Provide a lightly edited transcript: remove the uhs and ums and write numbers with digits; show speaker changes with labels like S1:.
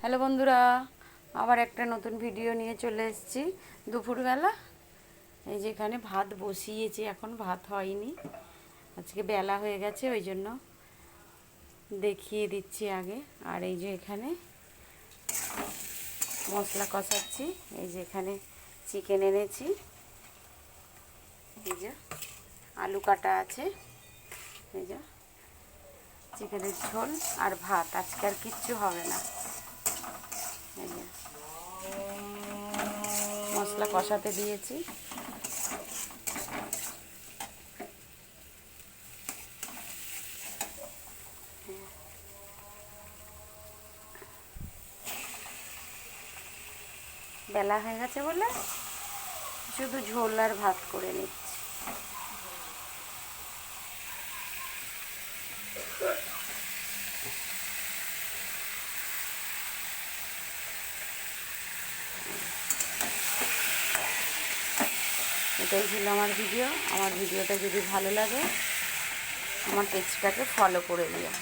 S1: Hello বন্ধুরা, আবার একটা নতুন ভিডিও নিয়ে চলে এসেছি। দুপুরবেলা এই যে এখানে ভাত বসিয়েছি, এখন ভাত হয়নি, আজকে বেলা হয়ে গেছে, ওই জন্য দেখিয়ে দিচ্ছি আগে। আর এই যে এখানে মশলা কষাচ্ছি। এই যে এখানে চিকেন এনেছি, এই যে আলু কাটা আছে, এই যে চিকেনের ঝোল আর ভাত, আজকে আর কিচ্ছু হবে না। এই যে মশলা কষাতে দিয়েছি। বেলা হয়ে গেছে বলে শুধু ঝোল আর ভাত করে নিচ্ছি। এটাই ছিল আমার ভিডিও। আমার ভিডিওটা যদি ভালো লাগে আমার পেজটাকে ফলো করে দিও।